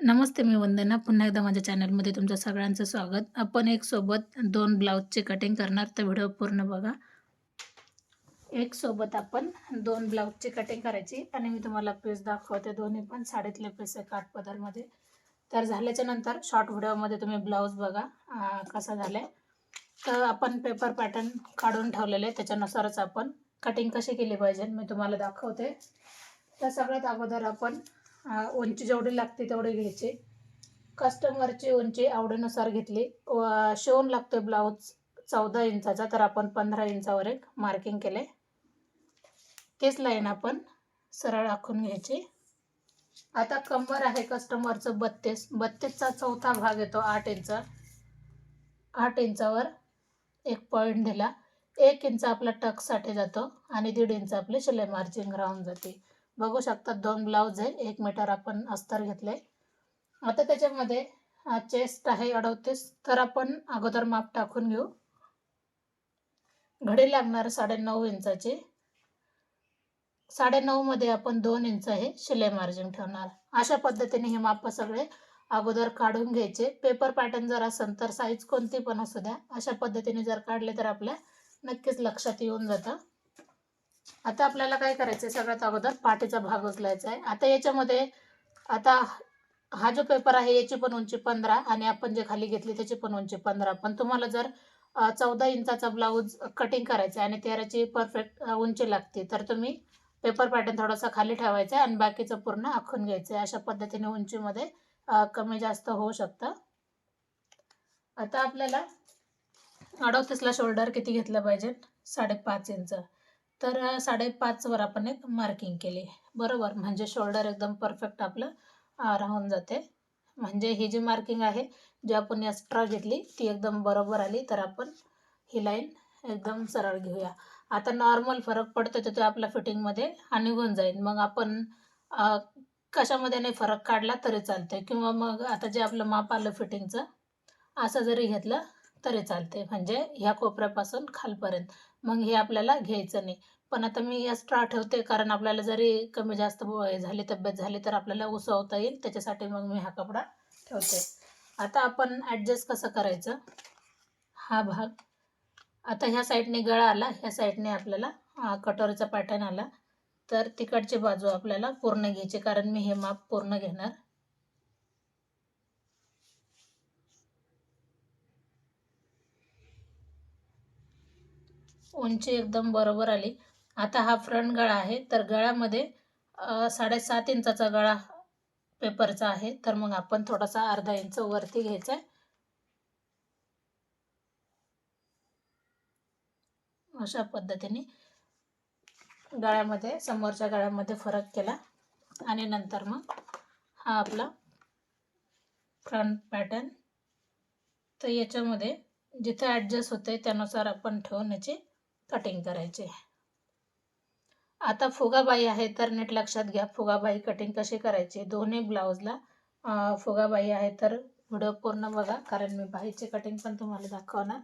नमस्ते, मी वंदना. पुन्हा एकदा माझ्या चॅनलमध्ये तुमचं सगळ्यांचं स्वागत. आपण एक सोबत 2 ब्लाउजची कटिंग करणार, तर व्हिडिओ पूर्ण बघा. एक सोबत आपण 2 ब्लाउजची कटिंग करायची आणि मी तुम्हाला पीस दाखवते. दोन्ही पण साडीतले पीस आहे काठपदरमध्ये. तर झाल्याच्या नंतर शॉर्ट व्हिडिओमध्ये तुम्ही ब्लाऊज बघा कसा झाला आहे. तर आपण पेपर पॅटर्न काढून ठेवलेले, त्याच्यानुसारच आपण कटिंग कशी केली पाहिजे मी तुम्हाला दाखवते. तर सगळ्यात अगोदर आपण उंची जेवढी लागते तेवढी घ्यायची. कस्टमरची उंची आवडीनुसार घेतली. शिवून लागते ब्लाऊज 14 इंचाचा, तर आपण 15 इंचावर एक मार्किंग केले. तीच लाईन आपण सरळ आखून घ्यायची. आता कंबर आहे कस्टमरचं 32चा चौथा भाग येतो 8 इंच. 8 इंचावर एक पॉईंट दिला. 1 इंच आपला टक्ससाठी जातो आणि 1.5 इंच आपली शिलाई मार्जिंग राहून जाते. बघू शकता 2 ब्लाऊज आहे. 1 मीटर आपण अस्तर घेतले. आता त्याच्यामध्ये चेस्ट आहे 38, तर आपण अगोदर माप टाकून घेऊ. घडी लागणार 9.5 इंचाची. 9.5 मध्ये आपण 2 इंच हे शिलाई मार्जिन ठेवणार. अशा पद्धतीने हे माप सगळे अगोदर काढून घ्यायचे. पेपर पॅटर्न जर असेल तर साईज कोणती पण असू द्या, अशा पद्धतीने जर काढले तर आपल्या नक्कीच लक्षात येऊन जातं. आता आपल्याला काय करायचं, सगळ्यात अगोदर पाठीचा भाग उचलायचा आहे. आता याच्यामध्ये आता हा जो पेपर आहे याची पण उंची 15 आणि आपण जे खाली घेतली त्याची पण उंची 15. पण तुम्हाला जर 14 इंचाचा ब्लाऊज कटिंग करायचा आहे आणि 13ची परफेक्ट उंची लागते, तर तुम्ही पेपर पॅटर्न थोडासा खाली ठेवायचा आणि बाकीचं पूर्ण आखून घ्यायचं. अशा पद्धतीने उंचीमध्ये कमी जास्त होऊ शकतं. आता आपल्याला 38ला शोल्डर किती घेतलं पाहिजे, 5.5 इंच. तर 5.5 वर आपण एक मार्किंग केली बरोबर, म्हणजे शोल्डर एकदम परफेक्ट आपलं राहून जाते. म्हणजे ही जी मार्किंग आहे जी आपण एक्स्ट्रा घेतली ती एकदम बरोबर आली, तर आपण ही लाईन एकदम सरळ घेऊया. आता नॉर्मल फरक पडतो तर ते आपल्या फिटिंगमध्ये निघून जाईल. मग आपण कशामध्ये नाही फरक काढला तरी चालते, किंवा मग आता जे आपलं माप आलं फिटिंगचं असं जरी घेतलं तरी चालते, म्हणजे ह्या कोपऱ्यापासून खालपर्यंत. मग हे आपल्याला घ्यायचं नाही. पण आता मी एक्स्ट्रा ठेवते, कारण आपल्याला जरी कमी जास्त झाली तब्येत झाली तर आपल्याला उसवता येईल, त्याच्यासाठी मग मी हा कपडा ठेवते. आता आपण ॲडजस्ट कसं करायचं, हा भाग आता ह्या साईडने गळा आला, ह्या साईडने आपल्याला कटोरीचा पॅटर्न आला, तर तिकडची बाजू आपल्याला पूर्ण घ्यायची, कारण मी हे माप पूर्ण घेणार. उंची एकदम बरोबर आली. आता हा फ्रंट गळा आहे, तर गळ्यामध्ये 7.5 इंचाचा गळा पेपरचा आहे, तर मग आपण थोडासा अर्धा इंच वरती घ्यायचा आहे. अशा पद्धतीने गळ्यामध्ये समोरच्या गळ्यामध्ये फरक केला आणि नंतर मग हा आपला फ्रंट पॅटर्न. तर याच्यामध्ये जिथे ॲडजस्ट होते त्यानुसार आपण ठेवून याची कटिंग करायची. आता फुगाबाई आहे, तर नीट लक्षात घ्या फुगाबाई कटिंग कशी करायची. दोन्ही ब्लाऊजला फुगाबाई आहे, तर व्हिडिओ पूर्ण बघा, कारण मी बाईची कटिंग पण तुम्हाला दाखवणार.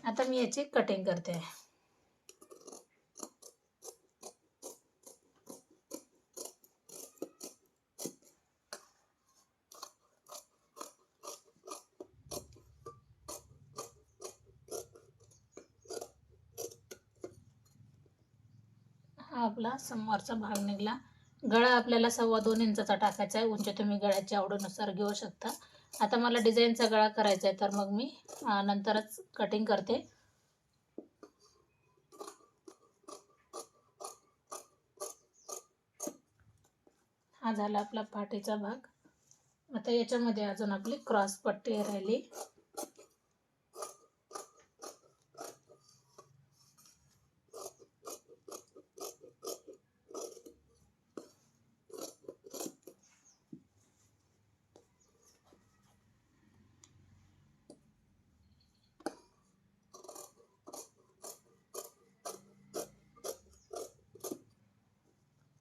आता मी याची कटिंग करते. हा आपला समोरचा भाग निघाला. गळा आपल्याला 2.25 इंचाचा टाकायचा आहे. उंची तुम्ही गळ्याची आवडीनुसार घेऊ शकता. आता मला डिझाईनचा गळा करायचा आहे, तर मग मी नंतरच कटिंग करते. हा झाला आपला पाठीचा भाग. आता याच्यामध्ये अजून आपली क्रॉस पट्टी राहिली.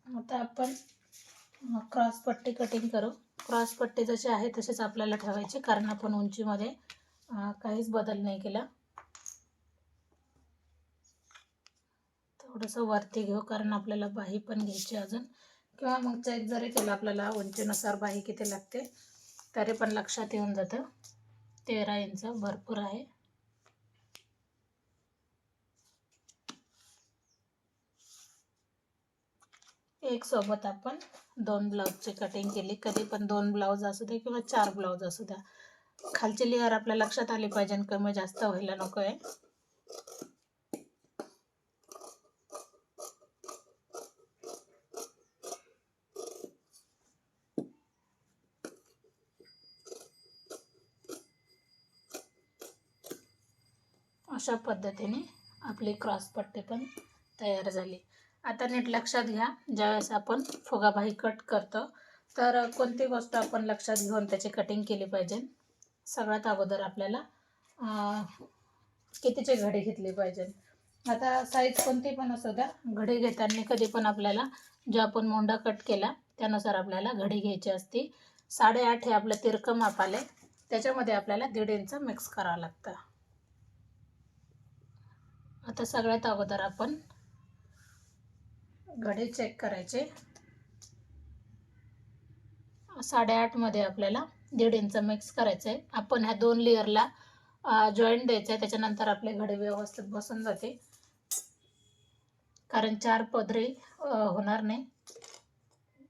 आता आपण क्रॉस पट्टी कटिंग करू. क्रॉस पट्टी जशी आहे तशीच आपल्याला ठेवायची, कारण आपण उंचीमध्ये काहीच बदल नाही केला. थोडंसं वरती घेऊ, कारण आपल्याला बाही पण घ्यायची अजून, किंवा मग चेक जरी केलं आपल्याला उंचीनुसार बाही किती लागते तरी पण लक्षात येऊन जातं. 13 इंच भरपूर आहे. एक सोबत आपण 2 ब्लाऊजची कटिंग केली. कधी पण 2 ब्लाऊज असू दे किंवा 4 ब्लाऊज असू द्या, खालची लेअर आपल्या लक्षात आली पाहिजे, कमी जास्त व्हायला नको आहे. अशा पद्धतीने आपली क्रॉस पट्टी पण तयार झाली. आता नीट लक्षात घ्या, ज्यावेळेस आपण फुगाबाही कट करतो तर कोणती गोष्ट आपण लक्षात घेऊन त्याची कटिंग केली पाहिजे. सगळ्यात अगोदर आपल्याला कितीची घडी घेतली पाहिजे. आता साईज कोणती पण असू द्या, घडी घेताना कधी पण आपल्याला जो आपण मोंडा कट केला त्यानुसार आपल्याला घडी घ्यायची असते. 8.5 हे आपलं तिरकं माप आले, त्याच्यामध्ये आपल्याला 1.5 इंच मिक्स करावं लागतं. आता सगळ्यात अगोदर आपण घडी चेक करायचे. 8.5 मध्ये आपल्याला 1.5 इंच मिक्स करायचं आहे. आपण ह्या 2 लेअरला जॉईंट द्यायचं आहे, त्याच्यानंतर आपले घडी व्यवस्थित बसून जाते, कारण 4 पदरी होणार नाही.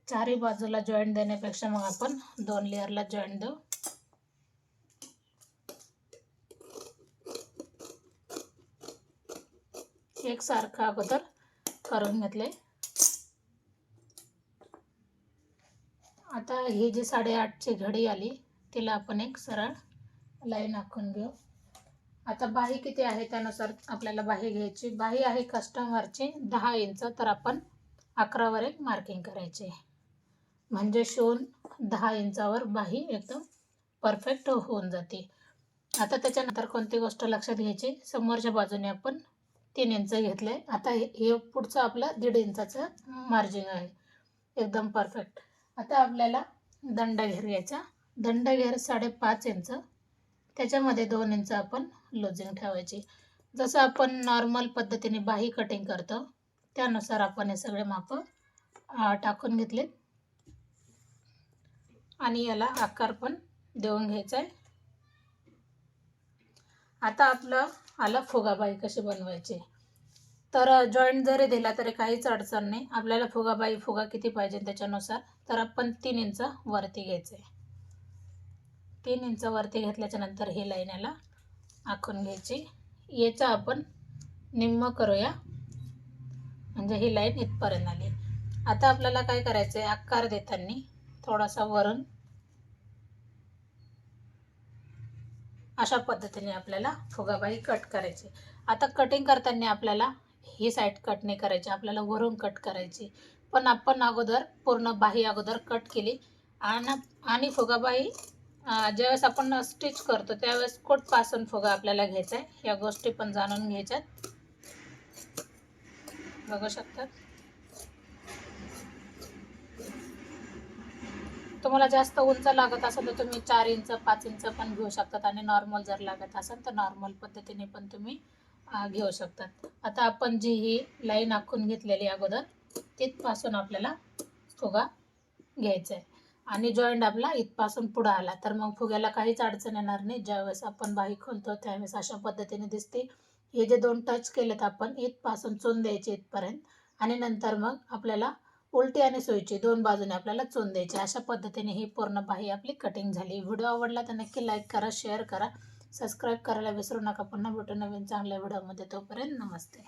4ही बाजूला जॉईंट देण्यापेक्षा मग आपण 2 लेअरला जॉईंट देऊ. एकसारखं अगोदर करून घेतले. आता ही जी 8.5ची घडी आली तिला आपण एक सरळ लाईन आखून घेऊ. आता बाही किती आहे त्यानुसार आपल्याला बाही घ्यायची. बाही आहे कस्टमरची 10 इंच, तर आपण 11 वर एक मार्किंग करायचे, म्हणजे शोन 10 इंचावर बाही एकदम परफेक्ट होऊन जाते. आता त्याच्यानंतर कोणती गोष्ट लक्षात घ्यायची, समोरच्या बाजूने आपण 3 इंच घेतले. आता हे पुढचं आपलं 1.5 इंचाचं मार्जिन आहे, एकदम परफेक्ट. आता आपल्याला दंडघेर घ्यायचा. दंडघेर 5.5 इंच, त्याच्यामध्ये 2 इंच आपण लूजिंग ठेवायची. जसं आपण नॉर्मल पद्धतीने बाही कटिंग करतो त्यानुसार आपण हे सगळे माप टाकून घेतले आणि याला आकार पण देऊन घ्यायचा आहे. आता आपलं आलं फुगाबाई कशी बनवायची. तर जॉईंट जरी दिला तरी काहीच अडचण नाही. आपल्याला फुगा किती पाहिजे त्याच्यानुसार, तर आपण 3 इंच वरती घ्यायचे. 3 इंच वरती घेतल्याच्या नंतर ही लाईन याला आखून घ्यायची. याचा आपण निम्म करूया, म्हणजे ही लाईन इथपर्यंत आली. आता आपल्याला काय करायचं आहे, आकार देताना थोडासा वरून अशा पद्धतीने आपल्याला फुगाबाई कट करायची. आता कटिंग करताना आपल्याला ही साईड कट नाही करायची, आपल्याला वरून कट करायची. पण आपण अगोदर पूर्ण बाही अगोदर कट केली आणि फुगाबाई ज्यावेळेस आपण स्टिच करतो त्यावेळेस कुठपासून फुगा आपल्याला घ्यायचा आहे या गोष्टी पण जाणून घ्यायच्यात. बघू शकतात. तुम्हाला जास्त उंच लागत असेल तर तुम्ही 4 इंच 5 इंच पण घेऊ शकतात, आणि नॉर्मल जर लागत असेल तर नॉर्मल पद्धतीने पण तुम्ही घेऊ शकतात. आता आपण जी ही लाईन आखून घेतलेली अगोदर तिथपासून आपल्याला फुगा घ्यायचा आहे, आणि जॉईंट आपला इथपासून पुढं आला तर मग फुग्याला काहीच अडचण येणार नाही. ज्यावेळेस आपण बाही खोलतो त्यावेळेस अशा पद्धतीने दिसते. हे जे 2 टच केलेत आपण इथपासून चोन द्यायचे इथपर्यंत, आणि नंतर मग आपल्याला उलटी आणि सुईची 2 बाजूने आपल्याला चोन द्यायची. अशा पद्धतीने ही पूर्ण बाही आपली कटिंग झाली. व्हिडिओ आवडला तर नक्की लाईक करा, शेअर करा, सबस्क्राईब करायला विसरू नका. पुन्हा भेटू नवीन चांगल्या व्हिडिओमध्ये. तोपर्यंत नमस्ते.